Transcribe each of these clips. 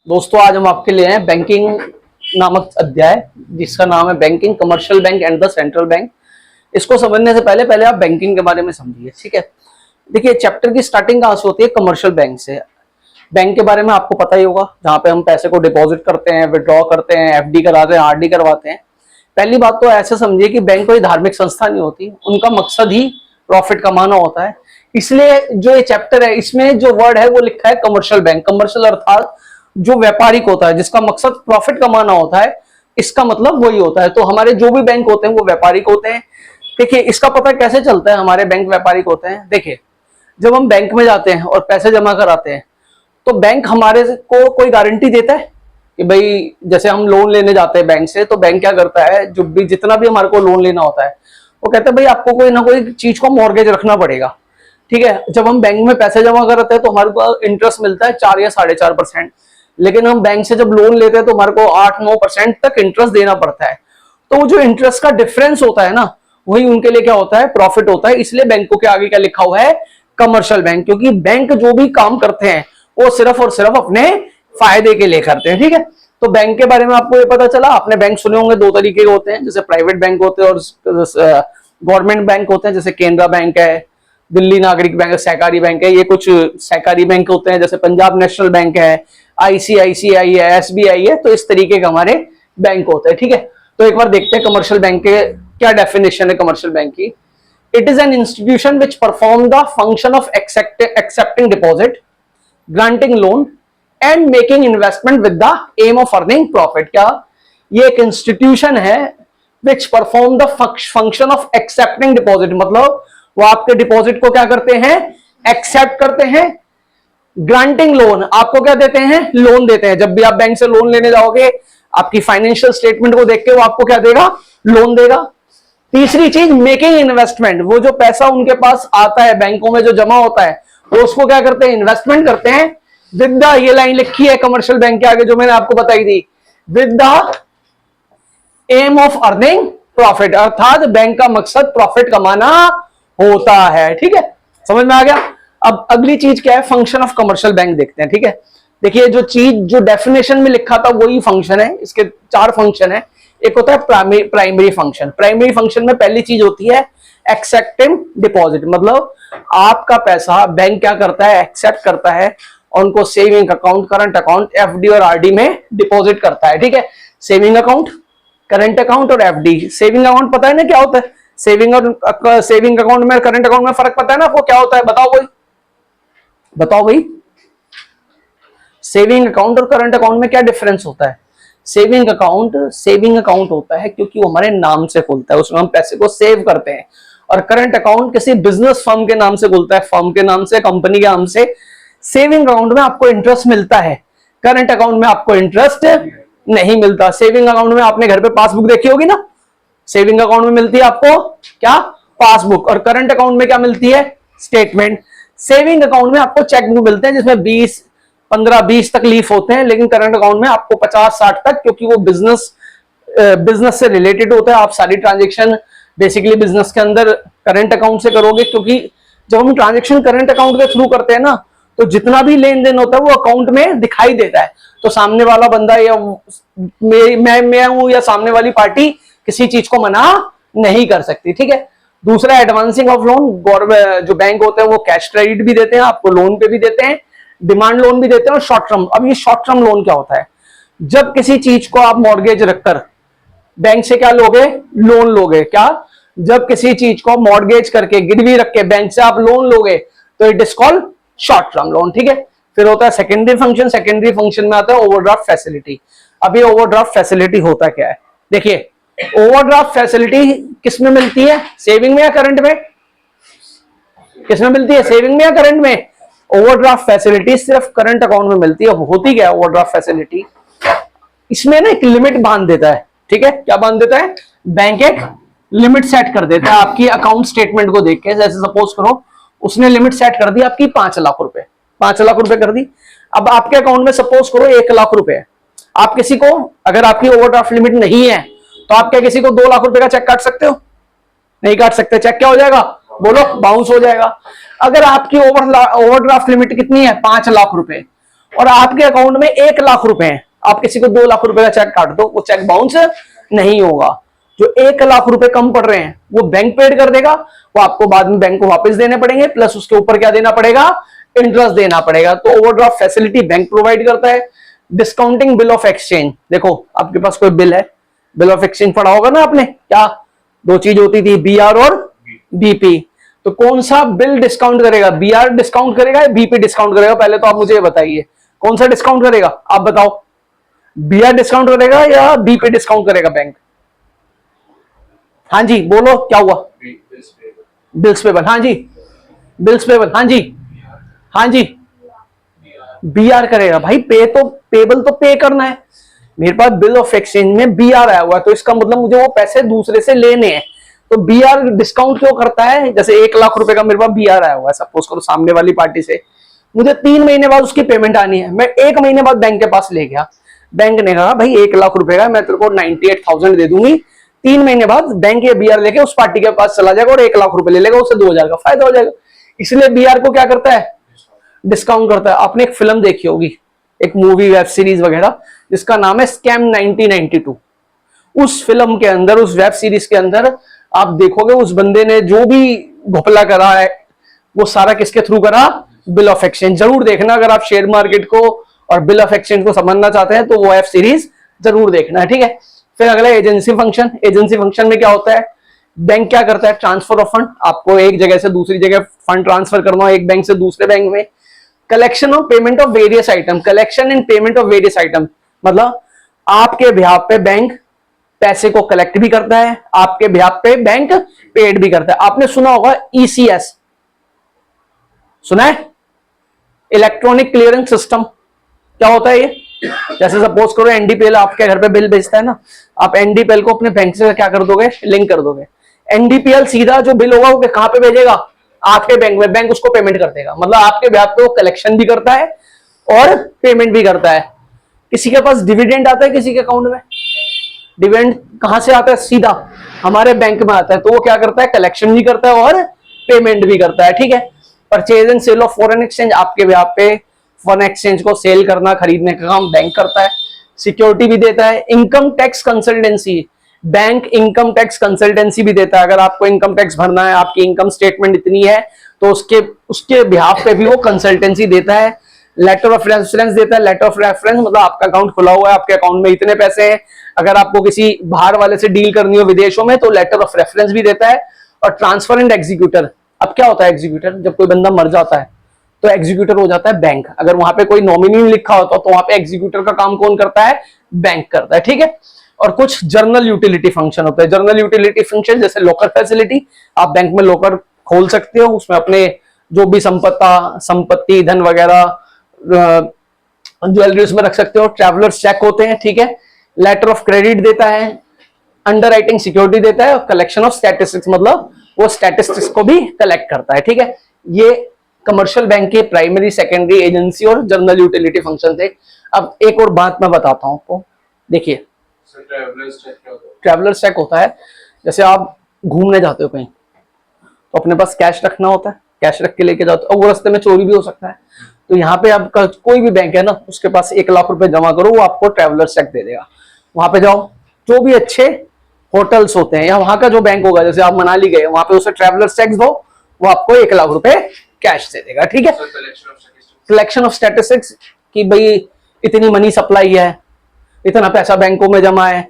दोस्तों आज हम आपके लिए हैं बैंकिंग नामक अध्याय जिसका नाम है banking, commercial bank and the central bank. इसको समझने से पहले पहले आप बैंकिंग के बारे में समझिए, ठीक है। देखिए चैप्टर की स्टार्टिंग कहाँ से होती है? कमर्शियल बैंक से। बैंक के बारे में आपको पता ही होगा, जहाँ पे हम पैसे को डिपॉजिट करते हैं, विड्रॉ करते हैं, एफडी कराते हैं, आरडी करवाते हैं। पहली बात तो ऐसे समझिए कि बैंक कोई धार्मिक संस्था नहीं होती, उनका मकसद ही प्रॉफिट कमाना होता है। इसलिए जो ये चैप्टर है इसमें जो वर्ड है वो लिखा है कमर्शियल बैंक। कमर्शियल अर्थात जो व्यापारिक होता है, जिसका मकसद प्रॉफिट कमाना होता है, इसका मतलब वही होता है। तो हमारे जो भी बैंक होते हैं वो व्यापारिक होते हैं। देखिए इसका पता कैसे चलता है हमारे बैंक व्यापारिक होते हैं। देखिए जब हम बैंक में जाते हैं और पैसे जमा कराते हैं तो बैंक हमारे को कोई गारंटी देता है कि भाई जैसे हम लोन लेने जाते हैं बैंक से, तो बैंक क्या करता है, जो भी जितना भी हमारे को लोन लेना होता है वो कहता है भाई आपको कोई ना कोई चीज को मॉर्गेज रखना पड़ेगा, ठीक है। जब हम बैंक में पैसे जमा कराते हैं तो हमारे को इंटरेस्ट मिलता है 4 या 4.5%, लेकिन हम बैंक से जब लोन लेते हैं तो हमारे को 8-9% तक इंटरेस्ट देना पड़ता है। तो वो जो इंटरेस्ट का डिफरेंस होता है ना, वही उनके लिए क्या होता है, प्रॉफिट होता है। इसलिए बैंकों के आगे क्या लिखा हुआ है, कमर्शियल बैंक, क्योंकि बैंक जो भी काम करते हैं वो सिर्फ और सिर्फ अपने फायदे के लिए करते हैं, ठीक है। तो बैंक के बारे में आपको ये पता चला। आपने बैंक सुने होंगे, दो तरीके के होते हैं, जैसे प्राइवेट बैंक होते हैं और गवर्नमेंट बैंक होते हैं, जैसे केनरा बैंक है, दिल्ली नागरिक बैंक, सहकारी बैंक है। ये कुछ सहकारी बैंक होते हैं, जैसे पंजाब नेशनल बैंक है, आईसीआईसीआई है, एसबीआई है। तो इस तरीके के हमारे बैंक होते हैं, ठीक है। तो एक बार देखते हैं कमर्शियल बैंक के क्या डेफिनेशन है कमर्शियल बैंक की। It is an institution which perform the function of accepting deposit, granting loan and making investment with the aim of earning profit. क्या ये एक इंस्टीट्यूशन है which perform the function of accepting deposit, मतलब वो आपके deposit को क्या करते हैं, एक्सेप्ट करते हैं। ग्रांटिंग लोन, आपको क्या देते हैं, लोन देते हैं। जब भी आप बैंक से लोन लेने जाओगे, आपकी फाइनेंशियल स्टेटमेंट को देख के वो आपको क्या देगा, लोन देगा। तीसरी चीज मेकिंग इन्वेस्टमेंट, वो जो पैसा उनके पास आता है बैंकों में जो जमा होता है वो उसको क्या करते हैं, इन्वेस्टमेंट करते हैं। विद द, ये लाइन लिखी है कमर्शियल बैंक के आगे जो मैंने आपको बताई थी, with the aim of earning profit, अर्थात बैंक का मकसद प्रॉफिट कमाना होता है, ठीक है। समझ में आ गया। अब अगली चीज क्या है, फंक्शन ऑफ कमर्शियल बैंक देखते हैं, ठीक है। देखिए जो चीज जो डेफिनेशन में लिखा था वही फंक्शन है। इसके 4 फंक्शन है। एक होता है प्राइमरी फंक्शन। प्राइमरी फंक्शन में पहली चीज होती है एक्सेप्टिंग डिपॉजिट, मतलब आपका पैसा बैंक क्या करता है, एक्सेप्ट करता है और उनको saving account, current account, FD और आरडी में डिपॉजिट करता है, ठीक है। सेविंग अकाउंट, करंट अकाउंट और एफडी। सेविंग अकाउंट पता है ना क्या होता है, सेविंग अकाउंट में करंट अकाउंट में फर्क पता है ना आपको, क्या होता है, बताओ भाई। सेविंग अकाउंट और करंट अकाउंट में क्या डिफरेंस होता है? सेविंग अकाउंट होता है क्योंकि वो हमारे नाम से खुलता है, उसमें हम पैसे को सेव करते हैं। और करंट अकाउंट किसी बिजनेस फर्म के नाम से खुलता है, फर्म के नाम से, कंपनी के नाम से। सेविंग अकाउंट में आपको इंटरेस्ट मिलता है, करंट अकाउंट में आपको इंटरेस्ट नहीं मिलता। सेविंग अकाउंट में आपने घर पे पासबुक देखी होगी ना, सेविंग अकाउंट में मिलती है आपको क्या, पासबुक। और करंट अकाउंट में क्या मिलती है, स्टेटमेंट। सेविंग अकाउंट में आपको चेकबुक मिलते हैं जिसमें 15-20 तक लीफ होते हैं, लेकिन करंट अकाउंट में आपको 50-60 तक, क्योंकि वो बिजनेस से रिलेटेड होता है। आप सारी ट्रांजेक्शन बेसिकली बिजनेस के अंदर करंट अकाउंट से करोगे, क्योंकि जब हम ट्रांजेक्शन करंट अकाउंट के थ्रू करते हैं ना, तो जितना भी लेन देन होता है वो अकाउंट में दिखाई देता है। तो सामने वाला बंदा या मैं हूं या सामने वाली पार्टी किसी चीज को मना नहीं कर सकती, ठीक है। दूसरा एडवांसिंग ऑफ लोन, जो बैंक होते हैं वो कैश क्रेडिट भी देते हैं, आपको लोन पे भी देते हैं, डिमांड लोन भी देते हैं और शॉर्ट टर्म। अब ये शॉर्ट टर्म लोन क्या होता है, जब किसी चीज को आप मॉर्गेज रखकर बैंक से क्या लोगे, लोन लोगे। क्या, जब किसी चीज को मॉर्गेज करके गिरवी रख के बैंक से आप लोन लोगे तो it is called short term loan, ठीक है। फिर होता है सेकेंडरी फंक्शन। सेकेंडरी फंक्शन में आता है ओवरड्राफ्ट फैसिलिटी। अब ये ओवरड्राफ्ट फैसिलिटी होता क्या है, देखिए ओवरड्राफ्ट फैसिलिटी किसमें मिलती है, सेविंग में या करंट में? किसमें मिलती है, सेविंग में या करंट में? ओवरड्राफ्ट फैसिलिटी सिर्फ करंट अकाउंट में मिलती है। होती क्या है ओवरड्राफ्ट फैसिलिटी, इसमें ना एक लिमिट बांध देता है, ठीक है। क्या बांध देता है, बैंक एक लिमिट सेट कर देता है आपकी अकाउंट स्टेटमेंट को देख के। जैसे सपोज करो उसने लिमिट सेट कर दी आपकी 5 लाख रुपए, 5 लाख रुपए कर दी। अब आपके अकाउंट में सपोज करो 1 लाख रुपए है। आप किसी को, अगर आपकी ओवरड्राफ्ट लिमिट नहीं है तो आप क्या किसी को 2 लाख रुपए का चेक काट सकते हो? नहीं काट सकते। चेक क्या हो जाएगा, बोलो, बाउंस हो जाएगा। अगर आपकी ओवरड्राफ्ट लिमिट कितनी है, 5 लाख रुपए, और आपके अकाउंट में 1 लाख रुपए हैं, आप किसी को 2 लाख रुपए का चेक काट दो, वो चेक बाउंस नहीं होगा। जो 1 लाख रुपए कम पड़ रहे हैं वो बैंक पेड कर देगा, वो आपको बाद में बैंक को वापस देने पड़ेंगे, प्लस उसके ऊपर क्या देना पड़ेगा, इंटरेस्ट देना पड़ेगा। तो ओवरड्राफ्ट फैसिलिटी बैंक प्रोवाइड करता है। डिस्काउंटिंग बिल ऑफ एक्सचेंज, देखो आपके पास कोई बिल है, बिल ऑफ एक्सचेंज पढ़ा होगा ना आपने, क्या दो चीज होती थी, बीआर और बीपी। तो कौन सा बिल डिस्काउंट करेगा, बीआर डिस्काउंट करेगा या बीपी डिस्काउंट करेगा? पहले तो आप मुझे बताइए कौन सा डिस्काउंट करेगा, आप बताओ, बीआर डिस्काउंट करेगा या बीपी डिस्काउंट करेगा बैंक? हाँ जी बोलो क्या हुआ? बिल्स पेबल, हाँ जी, बिल्स पेबल, हाँ जी, हाँ जी, बीआर करेगा भाई। पे तो पेबल तो पे करना है, मेरे पास बिल ऑफ एक्सचेंज में बीआर आया हुआ है, तो इसका मतलब मुझे वो पैसे दूसरे से लेने हैं। तो बीआर डिस्काउंट क्यों करता है? जैसे 1 लाख रुपए का मेरे पास बीआर आया हुआ है, सपोज करो सामने वाली पार्टी से, मुझे 3 महीने बाद उसकी पेमेंट आनी है, मैं 1 महीने बाद बैंक के पास ले गया, बैंक ने कहा भाई 1 लाख रुपए का मैं तेरे को 98,000 दे दूंगी, 3 महीने बाद बैंक ये बीआर लेके उस पार्टी के पास चला जाएगा और 1 लाख रुपए ले लेगा, उससे 2,000 का फायदा हो जाएगा। इसलिए बीआर को क्या करता है, डिस्काउंट करता है। आपने एक फिल्म देखी होगी, एक मूवी वेब सीरीज वगैरह, जिसका नाम है स्कैम 1992। उस फिल्म के अंदर, उस वेब सीरीज के अंदर आप देखोगे उस बंदे ने जो भी घपला करा है वो सारा किसके थ्रू करा, बिल ऑफ एक्सचेंज। जरूर देखना, अगर आप शेयर मार्केट को और बिल ऑफ एक्सचेंज को समझना चाहते हैं तो वो वेब सीरीज जरूर देखना है, ठीक है। फिर अगला एजेंसी फंक्शन। एजेंसी फंक्शन में क्या होता है, बैंक क्या करता है, ट्रांसफर ऑफ फंड, आपको एक जगह से दूसरी जगह फंड ट्रांसफर करना हो, एक बैंक से दूसरे बैंक में। Collection of payment of various item, collection and payment of various item, मतलब आपके बिहाफ पे बैंक पैसे को कलेक्ट भी करता है, आपके बिहाफ पे बैंक पेड भी करता है। आपने सुना होगा ईसीएस, सुना है, इलेक्ट्रॉनिक क्लियरेंस सिस्टम। क्या होता है ये? जैसे सपोज करो एनडीपीएल आपके घर पे बिल भेजता है ना, आप एनडीपीएल को अपने बैंक से क्या कर दोगे, लिंक कर दोगे। एनडीपीएल सीधा जो बिल होगा वो कहां पे भेजेगा, आपके बैंक में, बैंक उसको पेमेंट कर देगा। मतलब आपके ब्याज पे वो कलेक्शन भी करता है और पेमेंट भी करता है। किसी के पास डिविडेंड आता है किसी के अकाउंट में, डिविडेंड कहां से आता है, सीधा हमारे बैंक में आता है, तो वो क्या करता है, कलेक्शन भी करता है और पेमेंट भी करता है, ठीक है। Purchase and sale of foreign exchange, आपके ब्याज पे फॉरेन एक्सचेंज को सेल करना खरीदने का काम बैंक करता है, सिक्योरिटी भी देता है। Income tax consultancy, bank income tax consultancy भी देता है। अगर आपको इनकम टैक्स भरना है, आपकी इनकम स्टेटमेंट इतनी है, तो उसके बिहाफ पे भी वो कंसल्टेंसी देता है। लेटर ऑफ रेफरेंस देता है। लेटर ऑफ रेफरेंस मतलब आपका अकाउंट खुला हुआ है, आपके अकाउंट में इतने पैसे हैं, अगर आपको किसी बाहर वाले से डील करनी हो विदेशों में तो लेटर ऑफ रेफरेंस भी देता है। और ट्रांसफर एंड एग्जीक्यूटर, अब क्या होता है एग्जीक्यूटर, जब कोई बंदा मर जाता है तो एग्जीक्यूटर हो जाता है बैंक। अगर वहां पे कोई नॉमिनी लिखा होता तो वहां पे एग्जीक्यूटर का काम कौन करता है, बैंक करता है, ठीक है। और कुछ जर्नल यूटिलिटी फंक्शन होता है। जर्नल यूटिलिटी फंक्शन जैसे लॉकर फैसिलिटी, आप बैंक में लॉकर खोल सकते हो, उसमें अपने जो भी संपत्ति धन वगैरह ज्वेलरी उसमें रख सकते हो। ट्रैवलर्स चेक होते हैं, ठीक है। लेटर ऑफ क्रेडिट देता है, अंडर राइटिंग सिक्योरिटी देता है, और कलेक्शन ऑफ स्टैटिस्टिक्स मतलब वो स्टैटिस्टिक्स को भी कलेक्ट करता है, ठीक है। ये कमर्शियल बैंक के प्राइमरी, सेकेंडरी, एजेंसी और जर्नल यूटिलिटी फंक्शन थे। अब एक और बात मैं बताता हूं आपको, देखिए ट्रैवलर्स चेक होता है, जैसे आप घूमने जाते हो कहीं तो अपने पास कैश रखना होता है, कैश रख के लेके जाते हो, और वो रास्ते में चोरी भी हो सकता है। तो यहाँ पे आपका कोई भी बैंक है ना, उसके पास 1 लाख रुपए जमा करो, वो आपको ट्रैवलर्स चेक दे देगा। वहां पे जाओ, जो भी अच्छे होटल्स होते हैं या वहां का जो बैंक होगा, जैसे आप मनाली गए वहां पे उसे ट्रैवलर्स चेक दो, वो आपको 1 लाख रुपए कैश दे देगा, ठीक है। कलेक्शन ऑफ स्टैटिस्टिक्स कि भाई इतनी मनी सप्लाई है, इतना पैसा बैंकों में जमा है,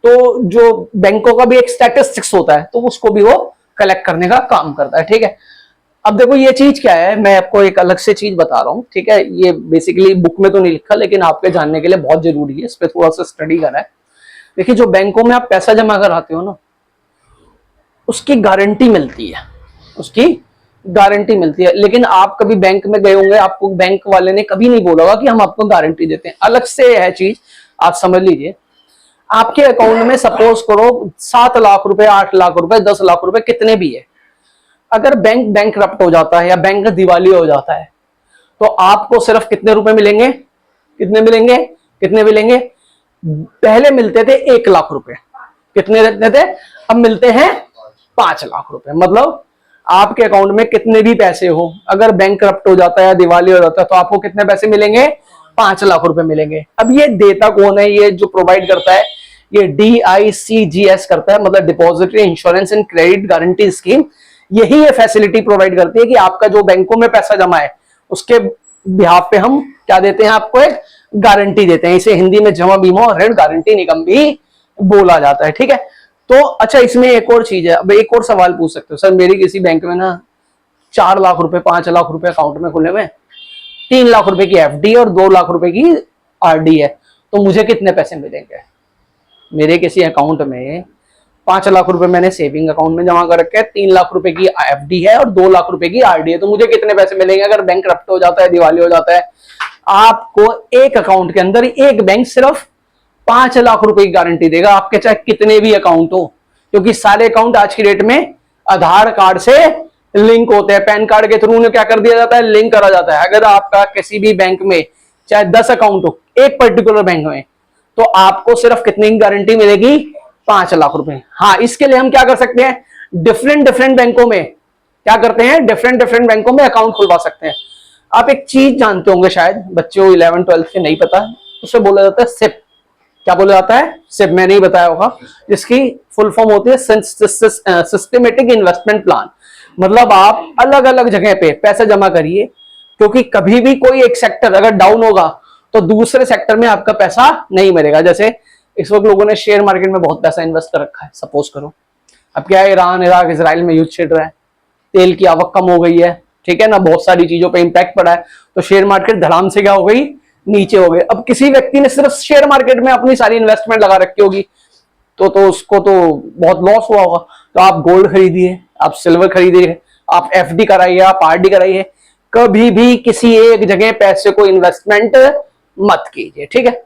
तो जो बैंकों का भी एक स्टैटिस्टिक्स होता है तो उसको भी वो कलेक्ट करने का काम करता है, ठीक है। अब देखो ये चीज क्या है, मैं आपको एक अलग से चीज बता रहा हूँ, ठीक है। ये बेसिकली बुक में तो नहीं लिखा, लेकिन आपके जानने के लिए बहुत जरूरी है, इस पर थोड़ा सा स्टडी करना है। देखिए जो बैंकों में आप पैसा जमा कराते हो ना, उसकी गारंटी मिलती है, उसकी गारंटी मिलती है। लेकिन आप कभी बैंक में गए होंगे, आपको बैंक वाले ने कभी नहीं बोला होगा कि हम आपको गारंटी देते हैं, अलग से है चीज, आप समझ लीजिए। आपके अकाउंट में सपोज करो 7 लाख रुपए, 8 लाख रुपए, 10 लाख रुपए, कितने भी है, अगर बैंक बैंकरप्ट हो जाता है या बैंक दिवाली हो जाता है तो आपको सिर्फ कितने रुपए मिलेंगे, कितने मिलेंगे, कितने मिलेंगे? पहले मिलते थे 1 लाख रुपए, कितने रहते थे, अब मिलते हैं 5 लाख रुपए। मतलब आपके अकाउंट में कितने भी पैसे हो, अगर बैंक करप्ट हो जाता है या दिवाली हो जाता है तो आपको कितने पैसे मिलेंगे, 5 लाख रुपए मिलेंगे। अब ये देता कौन है, ये जो प्रोवाइड करता है ये DICGS करता है, मतलब depository insurance and credit guarantee scheme. यही ये फैसिलिटी प्रोवाइड करती है कि आपका जो बैंकों में पैसा जमा है उसके बिहाफ पे हम क्या देते हैं, आपको एक गारंटी देते हैं। इसे हिंदी में जमा बीमा और ऋण गारंटी निगम भी बोला जाता है, ठीक है। तो अच्छा, इसमें एक और चीज है। अब एक और सवाल पूछ सकते हो, सर मेरी किसी बैंक में ना 4 लाख रुपए 5 लाख रुपए अकाउंट में खुले हुए, 3 लाख रुपए की FD और 2 लाख रुपए की RD है, तो मुझे कितने पैसे मिलेंगे? मेरे किसी अकाउंट में 5 लाख रुपए मैंने सेविंग अकाउंट में जमा कर रखे हैं, 3 लाख रुपए की FD है और 2 लाख रुपए की RD है, तो मुझे कितने पैसे मिलेंगे अगर बैंक करप्ट हो जाता है, दिवाली हो जाता है? आपको एक अकाउंट के अंदर एक बैंक सिर्फ 5 लाख रुपए की गारंटी देगा, आपके चाहे कितने भी अकाउंट हो, क्योंकि सारे अकाउंट आज की डेट में आधार कार्ड से लिंक होते हैं। पैन कार्ड के थ्रू उन्हें क्या कर दिया जाता है, लिंक करा जाता है। अगर आपका किसी भी बैंक में चाहे 10 अकाउंट हो, एक पर्टिकुलर बैंक में, तो आपको सिर्फ कितनी की गारंटी मिलेगी? 5 लाख रुपए। हाँ, इसके लिए हम क्या कर सकते हैं, डिफरेंट बैंकों में क्या करते हैं, डिफरेंट बैंकों में अकाउंट खुलवा सकते हैं। आप एक चीज जानते होंगे, शायद बच्चे को 11 12 के नहीं पता, उसे बोला जाता है सिप। क्या बोला जाता है? सिप। मैंने ही बताया होगा, जिसकी फुल फॉर्म होती है सिस्टमेटिक इन्वेस्टमेंट प्लान। मतलब आप अलग अलग जगह पे पैसा जमा करिए, क्योंकि कभी भी कोई एक सेक्टर अगर डाउन होगा तो दूसरे सेक्टर में आपका पैसा नहीं मिलेगा। जैसे इस वक्त लोगों ने शेयर मार्केट में बहुत पैसा इन्वेस्ट कर रखा है, सपोज करो। अब क्या है, ईरान इराक इसराइल में युद्ध छिड़ रहा है, तेल की आवक कम हो गई है, ठीक है ना, बहुत सारी चीजों पे इंपैक्ट पड़ा है, तो शेयर मार्केट धड़ाम से क्या हो गई, नीचे हो गए। अब किसी व्यक्ति ने सिर्फ शेयर मार्केट में अपनी सारी इन्वेस्टमेंट लगा रखी होगी, तो उसको तो बहुत लॉस हुआ होगा। तो आप गोल्ड खरीदिए, आप सिल्वर खरीदिए, आप FD कराइए, आप RD कराइए, कभी भी किसी एक जगह पैसे को इन्वेस्टमेंट मत कीजिए, ठीक है।